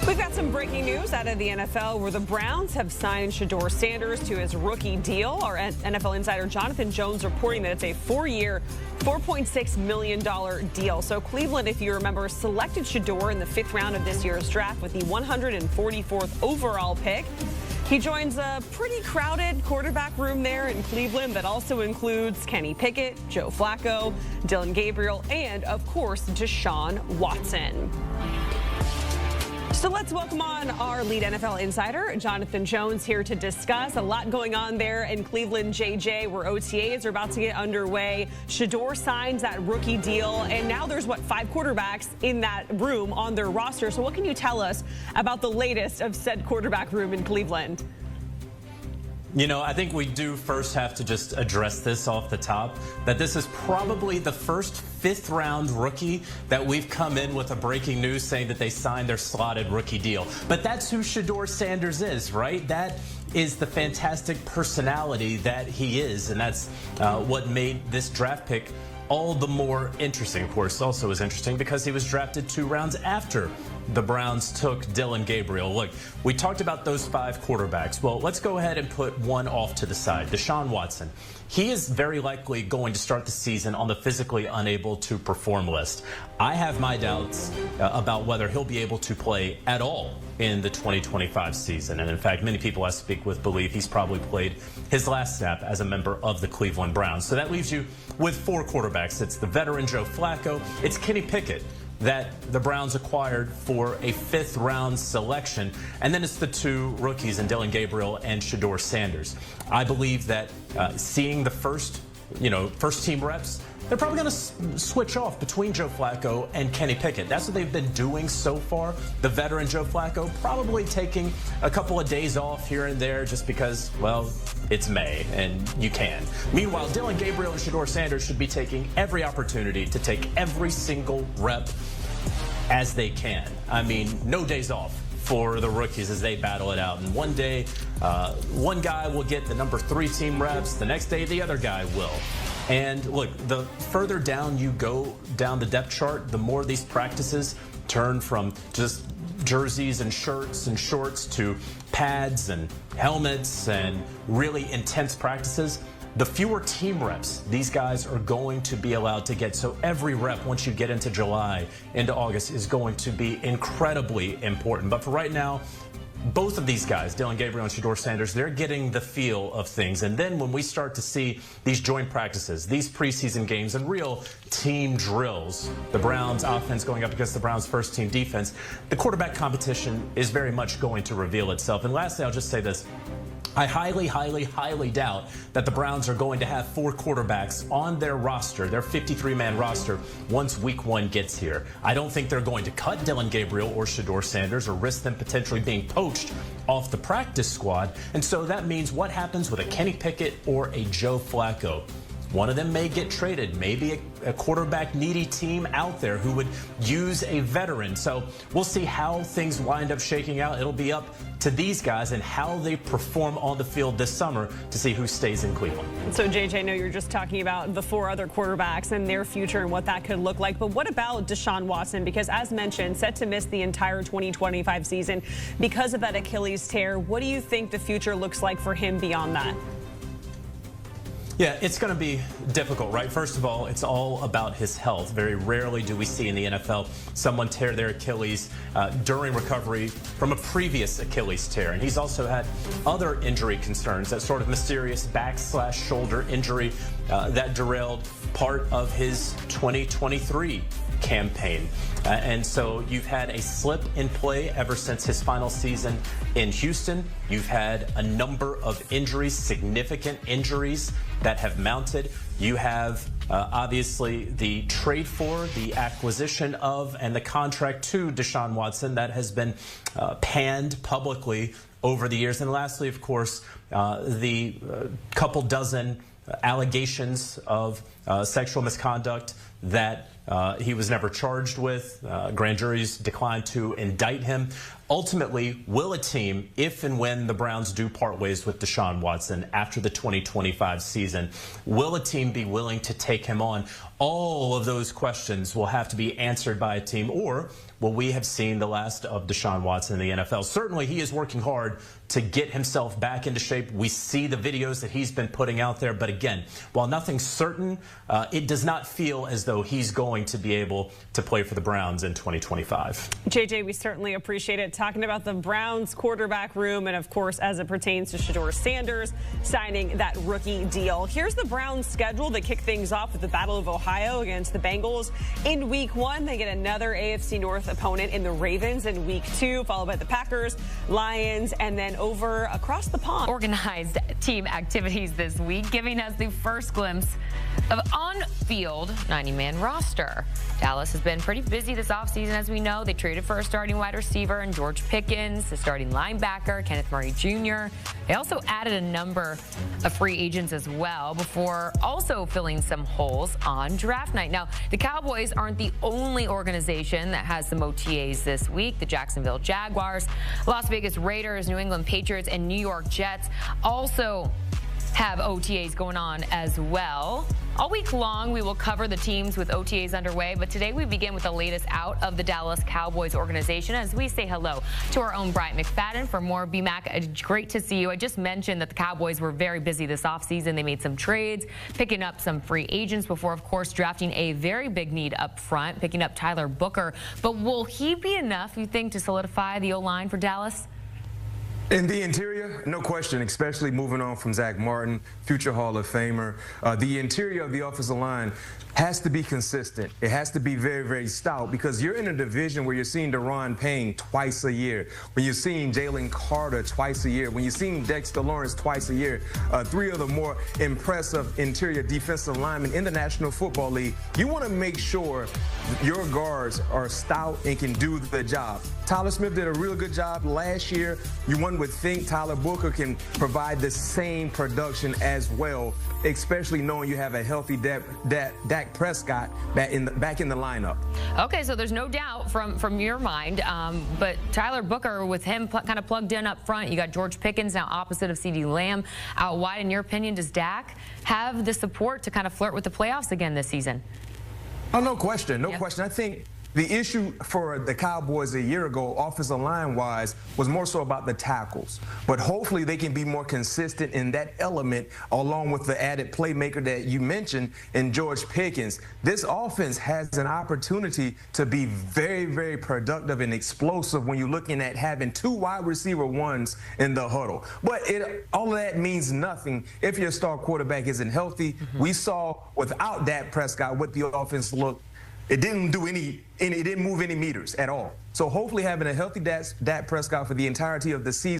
We've got some breaking news out of the NFL where the Browns have signed Shedeur Sanders to his rookie deal. Our NFL insider Jonathan Jones reporting that it's a 4-year, $4.6 million deal. So Cleveland, if you remember, selected Shedeur in the 5th round of this year's draft with the 144th overall pick. He joins a pretty crowded quarterback room there in Cleveland that also includes Kenny Pickett, Joe Flacco, Dillon Gabriel, and, of course, Deshaun Watson. So let's welcome on our lead NFL insider, Jonathan Jones, here to discuss a lot going on there in Cleveland, JJ, where OTAs are about to get underway. Shedeur signs that rookie deal, and now there's, 5 quarterbacks in that room on their roster. So what can you tell us about the latest of said quarterback room in Cleveland? You know, I think we do first have to just address this off the top, that this is probably the first 5th-round rookie that we've come in with a breaking news saying that they signed their slotted rookie deal. But that's who Shedeur Sanders is, right? That is the fantastic personality that he is, and that's what made this draft pick all the more interesting. Of course, also is interesting because he was drafted 2 rounds after the Browns took Dillon Gabriel. Look, we talked about those 5 quarterbacks. Well, let's go ahead and put one off to the side. Deshaun Watson. He is very likely going to start the season on the physically unable to perform list. I have my doubts about whether he'll be able to play at all in the 2025 season. And in fact, many people I speak with believe he's probably played his last snap as a member of the Cleveland Browns. So that leaves you with 4 quarterbacks. It's the veteran Joe Flacco. It's Kenny Pickett that the Browns acquired for a 5th-round selection. And then it's the 2 rookies in Dillon Gabriel and Shedeur Sanders. I believe that seeing the first team reps, they're probably going to switch off between Joe Flacco and Kenny Pickett. That's what they've been doing so far. The veteran Joe Flacco probably taking a couple of days off here and there just because, well, it's May and you can. Meanwhile, Dillon Gabriel and Shedeur Sanders should be taking every opportunity to take every single rep as they can. I mean, no days off for the rookies as they battle it out. And one day, one guy will get the number 3 team reps. The next day, the other guy will. And look, the further down you go down the depth chart, the more these practices turn from just jerseys and shirts and shorts to pads and helmets and really intense practices. The fewer team reps these guys are going to be allowed to get. So every rep, once you get into July, into August, is going to be incredibly important. But for right now, both of these guys, Dillon Gabriel and Shedeur Sanders, they're getting the feel of things. And then when we start to see these joint practices, these preseason games, and real team drills, the Browns offense going up against the Browns first team defense, the quarterback competition is very much going to reveal itself. And lastly, I'll just say this. I highly, highly, highly doubt that the Browns are going to have 4 quarterbacks on their roster, their 53-man roster, once week 1 gets here. I don't think they're going to cut Dillon Gabriel or Shedeur Sanders or risk them potentially being poached off the practice squad. And so that means what happens with a Kenny Pickett or a Joe Flacco? One of them may get traded, maybe a quarterback-needy team out there who would use a veteran. So we'll see how things wind up shaking out. It'll be up to these guys and how they perform on the field this summer to see who stays in Cleveland. So, JJ, I know you're just talking about the 4 other quarterbacks and their future and what that could look like. But what about Deshaun Watson? Because as mentioned, set to miss the entire 2025 season because of that Achilles tear. What do you think the future looks like for him beyond that? Yeah, it's going to be difficult, right? First of all, it's all about his health. Very rarely do we see in the NFL someone tear their Achilles during recovery from a previous Achilles tear. And he's also had other injury concerns, that sort of mysterious back/shoulder injury that derailed part of his 2023 campaign. And so you've had a slip in play ever since his final season in Houston. You've had a number of injuries, significant injuries that have mounted. You have obviously the trade for, the acquisition of, and the contract to Deshaun Watson that has been panned publicly over the years. And lastly, of course, the couple dozen allegations of sexual misconduct that he was never charged with. Grand juries declined to indict him. Ultimately, will a team, if and when the Browns do part ways with Deshaun Watson after the 2025 season, will a team be willing to take him on? All of those questions will have to be answered by a team, or will we have seen the last of Deshaun Watson in the NFL? Certainly, he is working hard to get himself back into shape. We see the videos that he's been putting out there. But again, while nothing's certain, it does not feel as though he's going to be able to play for the Browns in 2025. JJ, we certainly appreciate it. Talking about the Browns quarterback room and, of course, as it pertains to Shedeur Sanders signing that rookie deal. Here's the Browns schedule. They kick things off with the Battle of Ohio against the Bengals. In Week 1, they get another AFC North opponent in the Ravens in Week 2, followed by the Packers, Lions, and then over across the pond. Organized team activities this week, giving us the first glimpse of on-field 90-man roster. Dallas has been pretty busy this offseason, as we know. They traded for a starting wide receiver and George Pickens, the starting linebacker, Kenneth Murray Jr. They also added a number of free agents as well, before also filling some holes on draft night. Now, the Cowboys aren't the only organization that has some OTAs this week. The Jacksonville Jaguars, Las Vegas Raiders, New England Patriots, and New York Jets also have OTAs going on as well. All week long, we will cover the teams with OTAs underway, but today we begin with the latest out of the Dallas Cowboys organization as we say hello to our own Bryant McFadden for more. BMAC, great to see you. I just mentioned that the Cowboys were very busy this offseason. They made some trades, picking up some free agents before, of course, drafting a very big need up front, picking up Tyler Booker. But will he be enough, you think, to solidify the O-line for Dallas? In the interior, no question, especially moving on from Zach Martin, future Hall of Famer. The interior of the offensive line has to be consistent. It has to be very, very stout, because you're in a division where you're seeing Daron Payne twice a year, when you're seeing Jalen Carter twice a year, when you're seeing Dexter Lawrence twice a year, three of the more impressive interior defensive linemen in the National Football League. You want to make sure your guards are stout and can do the job. Tyler Smith did a real good job last year. One would think Tyler Booker can provide the same production as well, especially knowing you have a healthy Dak Prescott back in the lineup. Okay, so there's no doubt from your mind, but Tyler Booker, with him kind of plugged in up front, you got George Pickens now opposite of CeeDee Lamb out wide. In your opinion, does Dak have the support to kind of flirt with the playoffs again this season? Oh, no question, no question. I think the issue for the Cowboys a year ago, offensive line-wise, was more so about the tackles. But hopefully they can be more consistent in that element, along with the added playmaker that you mentioned in George Pickens. This offense has an opportunity to be very, very productive and explosive when you're looking at having two wide receiver ones in the huddle. But all of that means nothing if your star quarterback isn't healthy. We saw without Dak Prescott what the offense looked. It didn't do it didn't move any meters at all. So hopefully having a healthy Dak Prescott for the entirety of the season